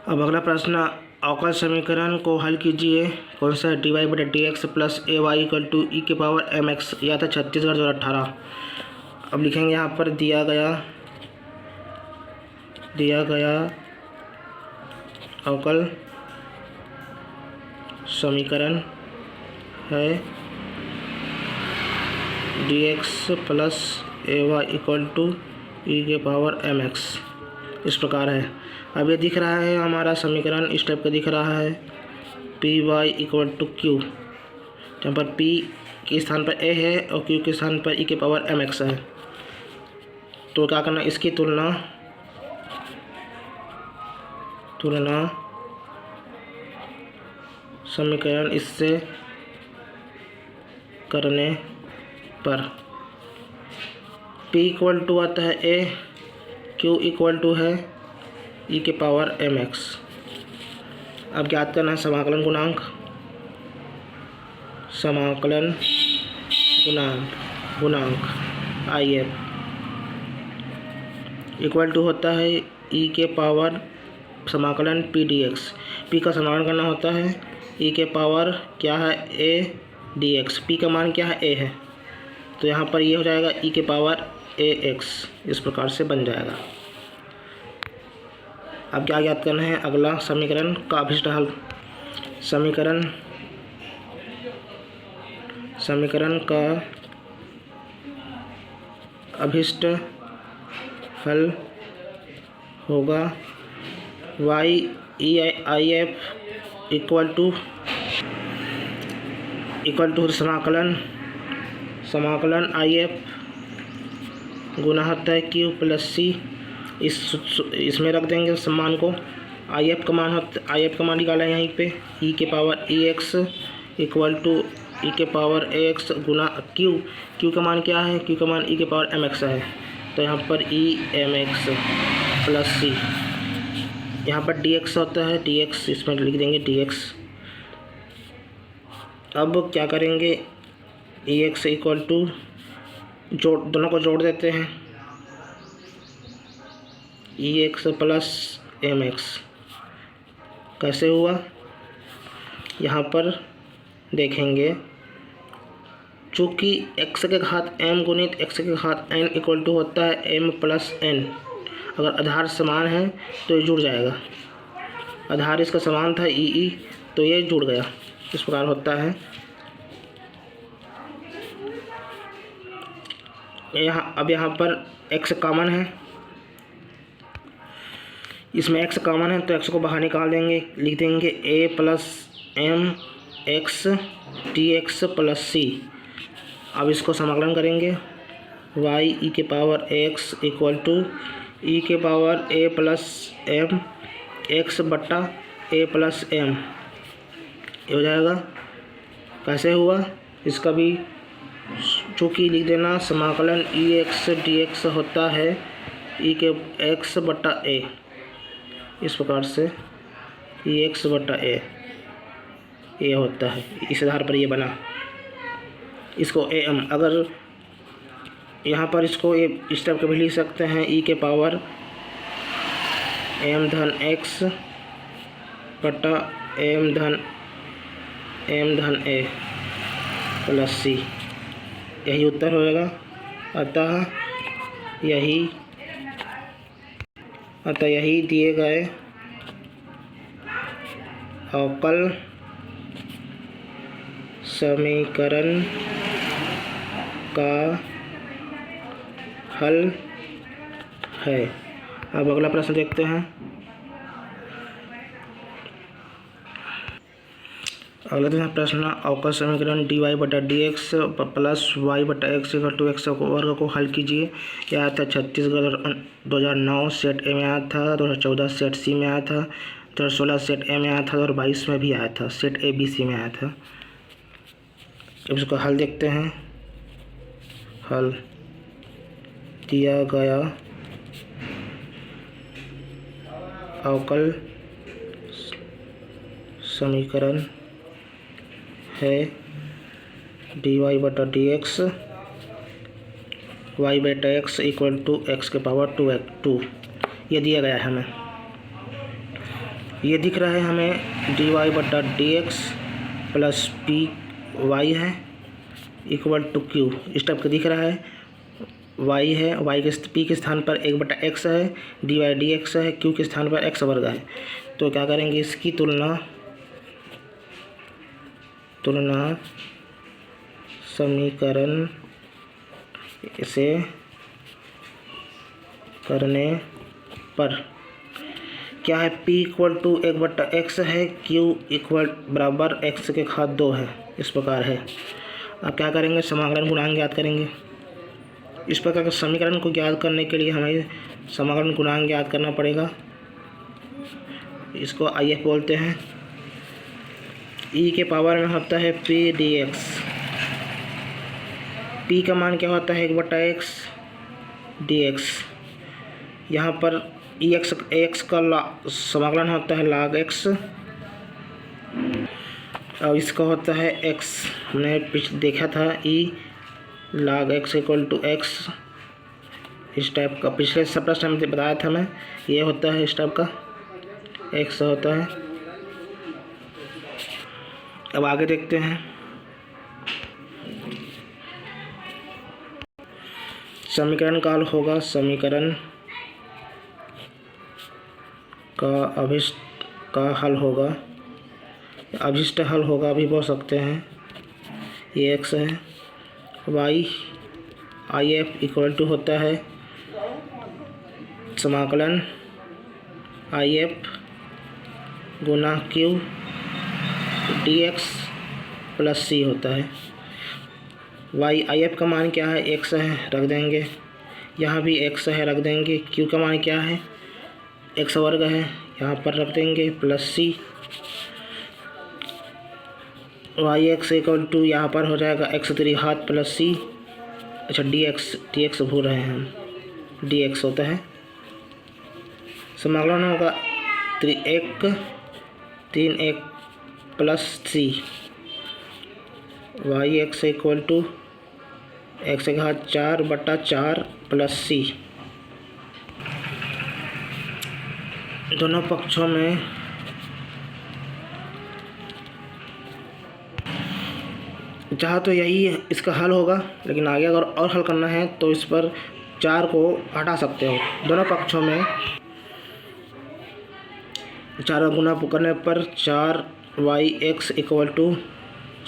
Speaker 1: अब अगला प्रश्न, अवकल समीकरण को हल कीजिए। कौन सा है? dy बटा D X plus A Y equal to E के पावर एम एक्स, या था छत्तीसगढ़ 2018। अब लिखेंगे यहाँ पर दिया गया अवकल समीकरण है D X plus A Y equal to E के पावर एम एक्स। इस प्रकार है। अब ये दिख रहा है हमारा समीकरण इस टाइप का दिख रहा है, p y equal to q, जहाँ पर पी के स्थान पर ए है और क्यू के स्थान पर ई के पावर एम एक्स है। तो क्या करना, इसकी तुलना समीकरण इससे करने पर P इक्वल टू आता है ए, Q इक्वल टू है ई के पावर एम एक्स। अब ज्ञात करना है समाकलन गुणांक आई एफ इक्वल टू होता है ई के पावर समाकलन पी डी एक्स। पी का समाकलन करना होता है ई के पावर क्या है ए डी एक्स। पी का मान क्या है ए है, तो यहाँ पर ये हो जाएगा ई के पावर ए एक्स। इस प्रकार से बन जाएगा। अब क्या याद करना है, अगला समीकरण का अभिष्ट हल। समीकरण का अभिष्ट हल होगा y e I F equal to समाकलन आई एफ गुना होता है क्यू प्लस सी। इसमें रख देंगे सम्मान को। आई एफ का मान निकाला है यहीं पे, ई के power E X equal to E के पावर ए एक्स गुना क्यू का मान क्या है, क्यू का मान ई के पावर एम एक्स है। तो यहाँ पर ई एम एक्स प्लस सी, यहाँ पर डी एक्स होता है, डी एक्स इसमें लिख देंगे डी एक्स। अब क्या करेंगे, ई एक्स इक्वल टू दोनों को जोड़ देते हैं, ई एक्स प्लस एम एक्स। कैसे हुआ, यहाँ पर देखेंगे, चूँकि x के घात m गुणित x के घात n इक्वल टू होता है m प्लस n। अगर आधार समान है तो ये जुड़ जाएगा। आधार इसका समान था ई, तो ये जुड़ गया। इस प्रकार होता है। यहाँ पर x कॉमन है, इसमें x कॉमन है तो x को बाहर निकाल देंगे, लिख देंगे a plus M X D X plus C. अब इसको समाकलन करेंगे, y ई के power X equal to E के power A plus M X बट्टा ए प्लस एम, ये हो जाएगा। कैसे हुआ, इसका भी चूँकि लिख देना, समाकलन ई एक्स डी एक्स होता है ई के एक्स बट्टा ए। इस प्रकार से ई एक्स बट्टा ए ये होता है। इस आधार पर ये बना। इसको ए एम, अगर यहाँ पर इसको इस टाइप के भी लिख सकते हैं, ई के पावर एम धन एक्स बटा एम धन ए प्लस सी, यही उत्तर हो जाएगा। अतः यही दिए गए अवकल समीकरण का हल है। अब अगला प्रश्न देखते हैं। अगला प्रश्न, अवकल समीकरण डी वाई बटा डी एक्स प्लस वाई बटा एक्स इक्वल टू एक्स वर्ग को हल कीजिए। यह आया था छत्तीसगढ़ 2009 सेट ए में आया था, 2014 सेट सी में आया था, 2016 सेट ए में आया था और 22 में भी आया था, सेट ए बी सी में आया था। अब इसका हल देखते हैं। हल दिया गया अवकल समीकरण है dy/dx y/x equal to x के पावर 2 ये दिया गया है हमें। ये दिख रहा है हमें dy/dx प्लस पी वाई है इक्वल टू क्यू। इस टाइप का दिख रहा है। y है, y के पी के स्थान पर 1/x है, dy/dx है, q के स्थान पर x वर्ग है। तो क्या करेंगे, इसकी तुलना समीकरण से करने पर क्या है, p इक्वल टू 1/x है, q इक्वल बराबर x के घात 2 है। इस प्रकार है। अब क्या करेंगे, समाकलन गुणांक ज्ञात करेंगे। इस प्रकार के समीकरण को ज्ञात करने के लिए हमें समाकलन गुणांक ज्ञात करना पड़ेगा। इसको IF बोलते हैं। e के पावर में होता है p dx। p का मान क्या होता है, 1/x dx। यहाँ पर ax का समाकलन होता है log x और इसका होता है x। हमने देखा था e log x equal to x। इस टाइप का पिछले सब प्रश्न में बताया था मैं, ये होता है इस टाइप का x होता है। अब आगे देखते हैं। समीकरण का हल होगा, समीकरण का हल होगा, अभिष्ट हल होगा भी बोल सकते हैं। ये x है, y IF इक्वल टू होता है समाकलन IF Guna Q dx plus C होता है। y IF का मान क्या है, x है, रख देंगे। यहाँ भी x है, रख देंगे। Q का मान क्या है, x वर्ग है, यहाँ पर रख देंगे, plus C। yx equal to यहाँ पर हो जाएगा x³ प्लस C। अच्छा dx भूल रहे हैं हम, dx होता है। समाकलन होगा 3 plus C। yx equal to x⁴/4 plus C। दोनों पक्षों में चाहा तो यही इसका हल होगा, लेकिन आगे अगर और हल करना है तो इस पर 4 को हटा सकते हो। दोनों पक्षों में 4 का गुना करने पर 4yx इक्वल टू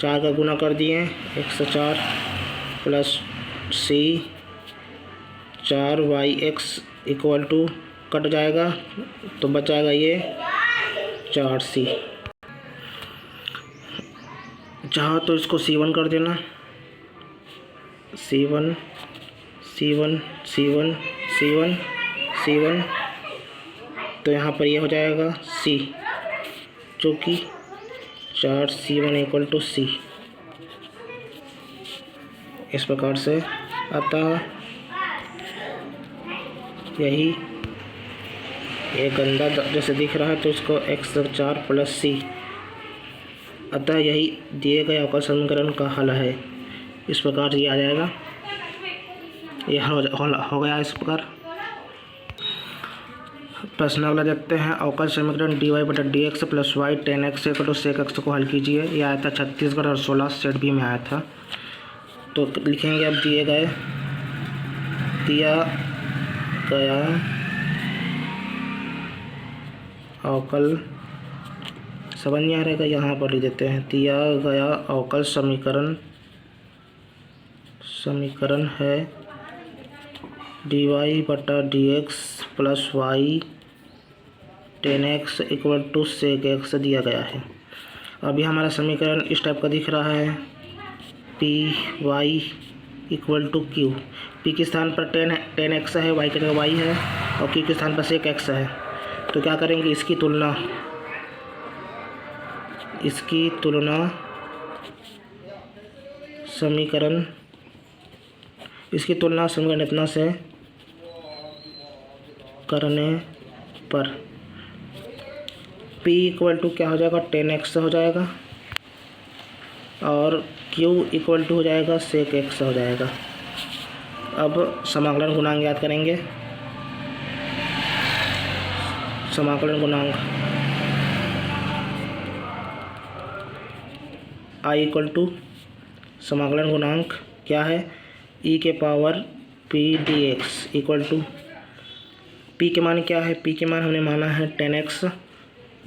Speaker 1: 4 का गुना कर दिए x⁴ plus C। 4yx equal to cut जाएगा तो बच जाएगा ये 4C। चाहो तो इसको C1 कर देना, C1 तो यहाँ पर ये हो जाएगा C, जो कि 4C1 इक्वल टू C। इस प्रकार से अतः यही एक गंदा जैसे दिख रहा है तो इसको x⁴ प्लस C, अतः यही दिए गए अवकल समीकरण का हल है। इस प्रकार ये आ जाएगा, ये हल हो गया इस प्रकार। प्रश्न अगला देखते हैं। अवकल समीकरण dy/dx plus y tan x equal to sec x को हल कीजिए। ये आया था छत्तीसगढ़ और 16 सेट बी में आया था। तो लिखेंगे अब दिया गया अवकल, समझ नहीं आ रहेगा, यहाँ पर लिख देते हैं। दिया गया अवकल समीकरण है dy/dx plus y tan x equal to sec x दिया गया है। अभी हमारा समीकरण इस टाइप का दिख रहा है, p y equal to q. P के स्थान पर tan x है, y की जगह y है और क्यू के स्थान पर sec x है। तो क्या करेंगे, इसकी तुलना इसकी तुलना समीकरण इतना से करने पर P इक्वल टू क्या हो जाएगा 10x हो जाएगा और Q इक्वल टू हो जाएगा sec x हो जाएगा। अब समाकलन गुणांक याद करेंगे। समाकलन गुणांक I इक्वल टू समाकलन गुणांक क्या है e के power p dx equal to p के मान क्या है। p के मान हमने माना है 10x,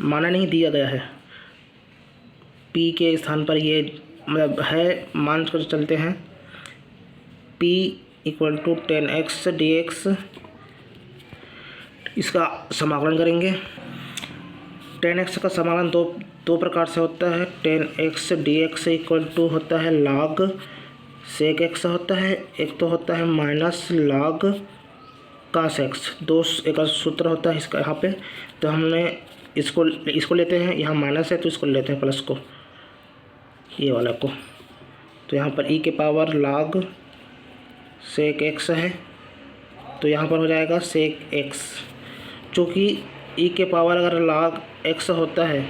Speaker 1: माना नहीं दिया गया है। p के स्थान पर ये मतलब है, मान कर चलते हैं। p equal to 10x dx, इसका समाकलन करेंगे। 10x का समाकलन दो प्रकार से होता है। 10x dx इक्वल टू होता है log sec x होता है, एक तो होता है माइनस log cos x। दो एक सूत्र होता है इसका यहाँ पे, तो हमने इसको लेते हैं, यहाँ माइनस है तो इसको लेते हैं प्लस को, ये वाला को। तो यहाँ पर e के पावर log sec x है, तो यहाँ पर हो जाएगा sec x। चूँकि e के पावर अगर log x होता है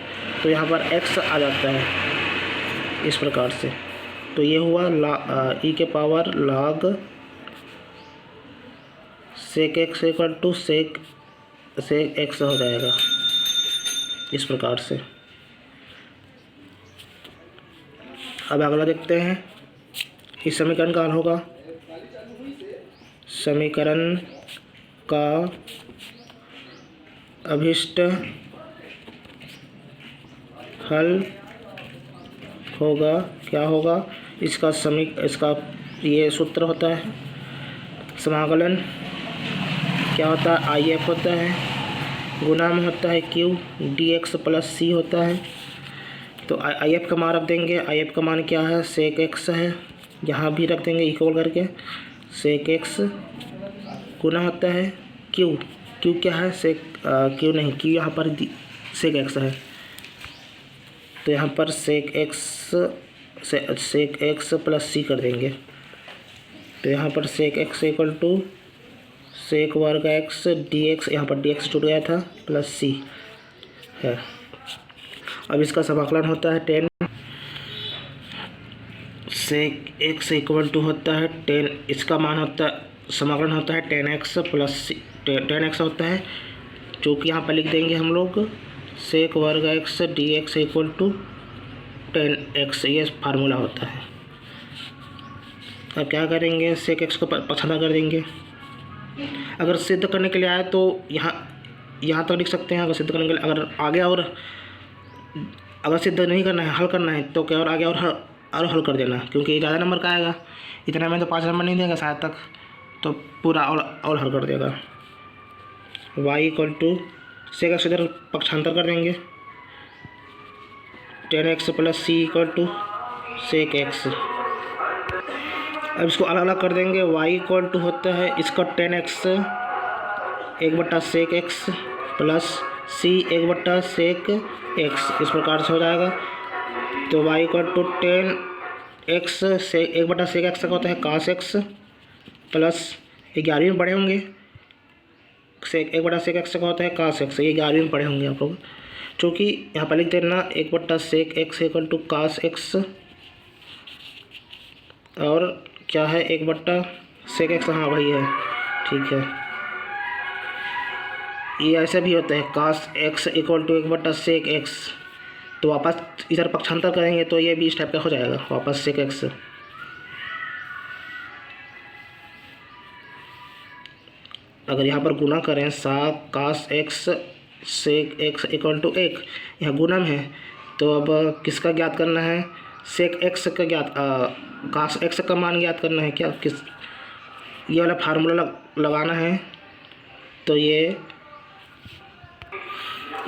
Speaker 1: तो यहाँ पर x आ जाता है इस प्रकार से। तो ये हुआ e के power log sec x equal to sec x हो जाएगा इस प्रकार से। अब अगला देखते हैं। इस समीकरण का हल होगा, समीकरण का अभिष्ट हल होगा, क्या होगा, इसका ये सूत्र होता है। समाकलन क्या होता है, आई एफ होता है, गुणा में होता है क्यू, डी एक्स प्लस सी होता है। तो आई एफ का मान रख देंगे। आई एफ का मान क्या है, सेक एक्स है, यहाँ भी रख देंगे इक्वल करके। सेक एक्स गुना होता है क्यू, क्यू क्या है, क्यू नहीं, क्यू यहाँ पर सेक एक्स है, तो यहाँ पर सेक एक्स प्लस सी कर देंगे। तो यहाँ पर सेक एक्स इक्वल टू सेक वर्ग एक्स डी एक्स, यहाँ पर डी एक्स छूट गया था, प्लस सी है। अब इसका समाकलन होता है 10, सेक एक्स इक्वल टू होता है 10, इसका मान होता है, समाकलन होता है 10x प्लस सी, 10x होता है, जो कि यहाँ पर लिख देंगे हम लोग सेक वर्ग x D x equal to 10x, ये फार्मूला होता है। अब क्या करेंगे, सेक एक्स को पछाड़ा कर देंगे। अगर सिद्ध करने के लिए आए तो यहाँ तक लिख सकते हैं। अगर सिद्ध करने के लिए, अगर आगे और अगर सिद्ध नहीं करना है, हल करना है, तो क्या और आगे और हल कर देना, क्योंकि ज़्यादा नंबर का आएगा। इतना में तो 5 नंबर नहीं देगा शायद तक, तो पूरा और हल कर देगा। y equal to sec x इधर पक्षांतर कर देंगे, 10x plus c equal to sec x. अब इसको अलग अलग कर देंगे। y इक्वल टू होता है इसका 10x 1/, सेक एक्स प्लस सी 1/, सेक एक्स, इस प्रकार से हो जाएगा। तो y इक्वल टू 10x से 1/, सेक एक्स का होता है कास एक्स, प्लस 11वीं में पढ़े होंगे, सेक 1/, सेक एक्स का होता है कास एक्स, ये 11वीं में पढ़े होंगे आप लोग। चूँकि यहाँ पर लिख देना 1/, sec x equal to cos x, और क्या है 1/, सेक एक्स, हाँ वही है, ठीक है। ये ऐसे भी होता है cos X equal to 1/, sec X, तो वापस इधर पक्षांतर करेंगे तो ये भी इस टाइप का हो जाएगा, वापस सेक एक्स। अगर यहाँ पर गुना करें cos X sec x equal to 1, यहाँ गुणम है, तो अब किसका ज्ञात करना है, सेक एक्स का कास एक्स का मान ज्ञात करना है। क्या ये वाला फार्मूला लगाना है, तो ये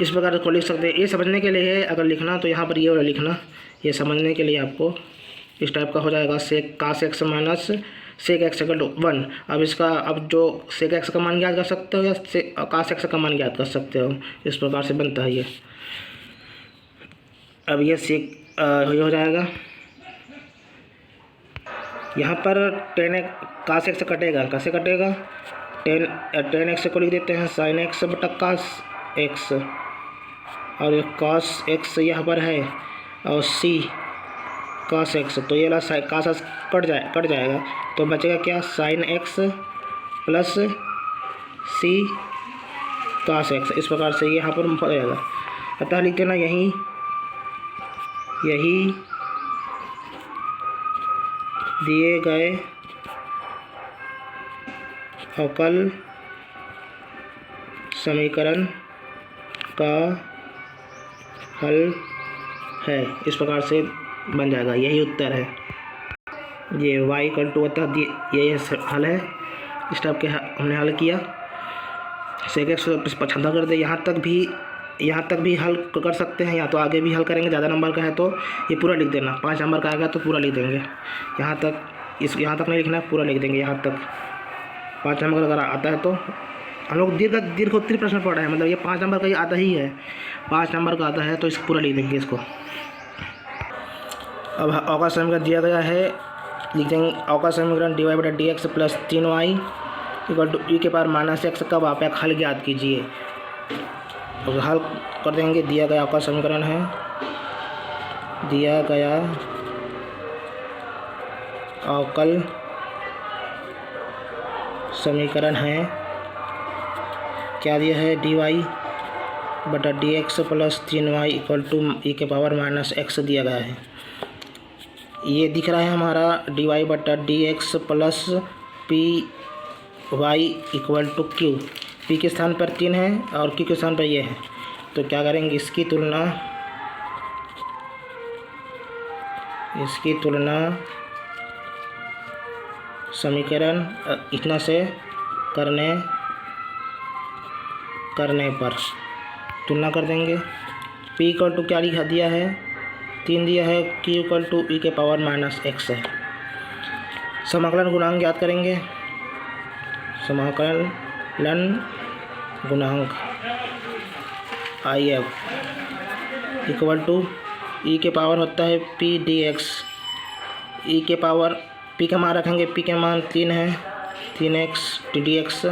Speaker 1: इस प्रकार को लिख सकते हैं। ये समझने के लिए है, अगर लिखना तो यहाँ पर ये वाला लिखना, ये समझने के लिए आपको इस टाइप का हो जाएगा, sec cos X minus sec x equal to 1। अब जो सेक एक्स का मान ज्ञात कर सकते हो या कास एक्स का मान ज्ञात कर सकते हो, इस प्रकार से बनता है ये। अब ये सेक ये हो जाएगा। यहाँ पर 10 cos x कटेगा, कैसे कटेगा? 10x को लिख देते हैं sin x बटा cos x, और cos x यहाँ पर है और c cos x, तो ये वाला cos x कट जाएगा, तो बचेगा क्या? sin x plus c cos x। इस प्रकार से ये यहाँ पर हो जाएगा। अतः लिख देना यही दिए गए अवकल समीकरण का हल है। इस प्रकार से बन जाएगा, यही उत्तर है। ये y = अतः ये हल है। इस टाइप के हमने हल किया। सेक x 75 कर दे। यहाँ तक भी हल कर सकते हैं, या तो आगे भी हल करेंगे। ज़्यादा नंबर का है तो ये पूरा लिख देना। 5 नंबर का आएगा तो पूरा लिख देंगे। यहाँ तक नहीं लिखना है, पूरा लिख देंगे। यहाँ तक 5 नंबर का अगर आता है तो हम लोग दीर्घोत्तरी प्रश्न पढ़ रहे हैं, मतलब ये 5 नंबर का ही आता ही है। 5 नंबर का आता है तो इसको पूरा लिख देंगे इसको। अब अवकल समीकरण दिया गया है, लिख देंगे अवकल समीकरण dy/dx प्लस 3y = e⁻−x का वापक हल ज्ञात कीजिए। तो हल कर देंगे। दिया गया अवकल समीकरण है, दिया गया अवकल समीकरण है, क्या दिया है? dy/dx प्लस 3y = e⁻−x दिया गया है। ये दिख रहा है हमारा dy/dx plus py = q। p के स्थान पर 3 है और q के स्थान पर ये है, तो क्या करेंगे? इसकी तुलना समीकरण इतना से करने पर तुलना कर देंगे। p = क्या लिखा दिया है? 3 दिया है। q = e⁻−x है। समाकलन गुणांक ज्ञात करेंगे। समाकलन गुणांक IF = e के पावर होता है p dx। e के पावर p का मान रखेंगे, p के मान 3 है, 3x dx।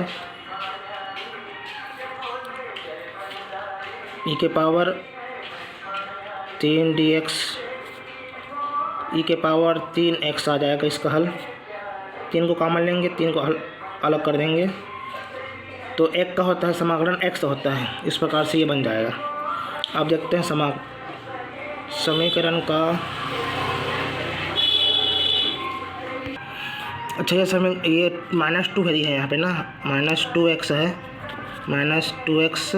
Speaker 1: e के पावर 3 dx, e के पावर 3x आ जाएगा इसका हल। 3 को कॉमन लेंगे, 3 को हल अलग कर देंगे, तो एक का होता है समाकलन x होता है। इस प्रकार से ये बन जाएगा। अब देखते हैं समीकरण का। अच्छा, ये -2 है यहाँ पे ना, -2x है, -2x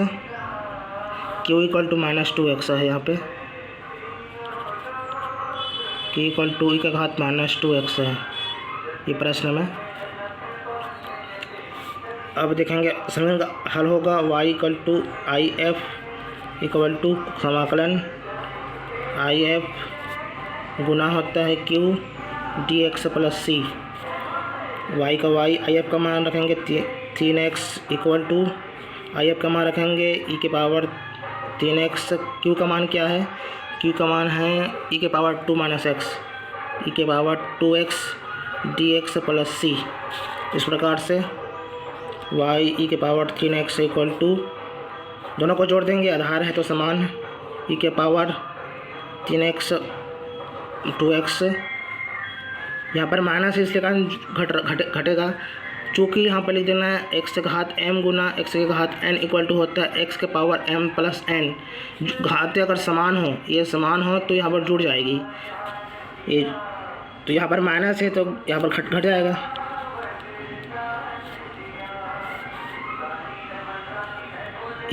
Speaker 1: q = -2x है यहाँ पे, q = e⁻−2x है ये प्रश्न में। अब देखेंगे समीकरण का हल होगा y = IF = समाकलन IF गुना होता है q dx plus c। y का y, IF का मान रखेंगे 3x = IF का मान रखेंगे e⁻3x। q का मान क्या है? q का मान है e⁻2−x, e⁻2x dx plus c। इस प्रकार से y e⁻3x = दोनों को जोड़ देंगे, आधार है तो समान, e⁻3x 2x। यहाँ पर माइनस इसके कारण घटेगा, चूँकि यहाँ पर लिख देना है x के घात m गुना x के घात n = होता है x के पावर m प्लस n। घातें अगर समान हो, ये समान हो तो यहाँ पर जुड़ जाएगी ये, तो यहाँ पर माइनस है तो यहाँ पर घट जाएगा।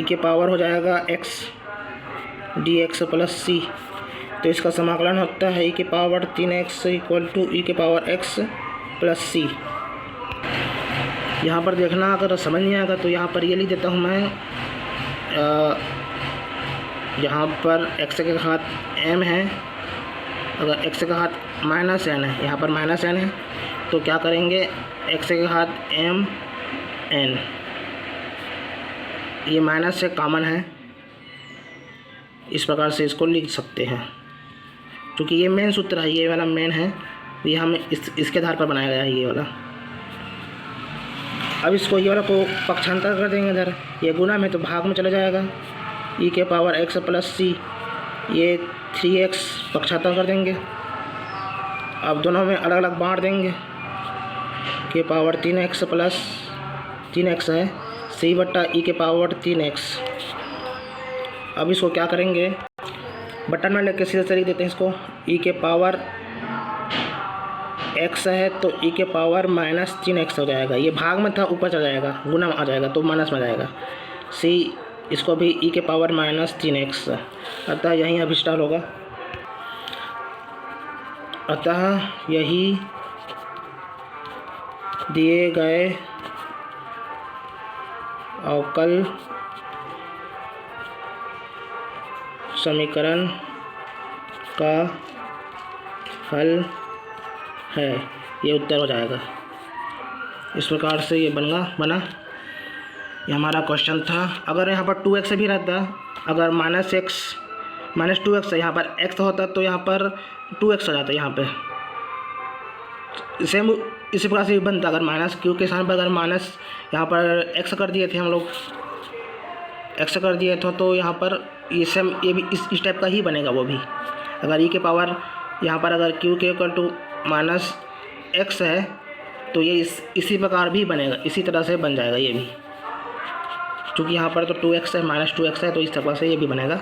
Speaker 1: e के पावर हो जाएगा x dx प्लस c, तो इसका समाकलन होता है e⁻3x = e⁻x प्लस c। यहाँ पर देखना, अगर समझ नहीं आएगा तो यहाँ पर ये लिख देता हूँ मैं। यहाँ पर x के घात m है, अगर x के घात -n है, यहाँ पर -n है, तो क्या करेंगे? x के घात m n, ये माइनस से कॉमन है, इस प्रकार से इसको लिख सकते हैं, क्योंकि ये मेन सूत्र है, ये वाला मेन है, ये हमें इसके आधार पर बनाया गया है ये वाला। अब इसको ये वाला को पक्षांतर कर देंगे इधर, ये गुना में तो भाग में चला जाएगा, e के पावर x प्लस c, ये 3x पक्षांतर कर देंगे। अब दोनों में अलग अलग बांट देंगे, के पावर 3x प्लस 3x है c बट्टा e के पावर 3x। अब इसको क्या करेंगे, बटन में लेके सीधे लिख देते हैं इसको, e के पावर x है तो e के पावर माइनस 3x हो जाएगा, ये भाग में था ऊपर चला जाएगा, गुना में आ जाएगा तो माइनस में आ जाएगा। c इसको भी e के पावर माइनस 3x, अतः यही अभिष्टाल होगा। अतः यही दिए गए अवकल समीकरण का हल है, ये उत्तर हो जाएगा। इस प्रकार से ये बना ये हमारा क्वेश्चन था। अगर यहाँ पर 2x भी रहता, अगर माइनस 2x यहाँ पर x होता तो यहाँ पर 2x हो जाता, यहाँ पे सेम इसी प्रकार से बनता। अगर माइनस क्यू के स्थान पर अगर माइनस यहाँ पर x कर दिए थे हम लोग, x कर दिए थे तो यहाँ पर ये सेम ये भी इस टाइप का ही बनेगा वो भी। अगर e के पावर यहाँ पर अगर q के इक्वल टू माइनस x है तो ये इसी प्रकार भी बनेगा, इसी तरह से बन जाएगा ये भी, क्योंकि यहाँ पर तो 2x है, माइनस 2x है, तो इस तरह से ये भी बनेगा।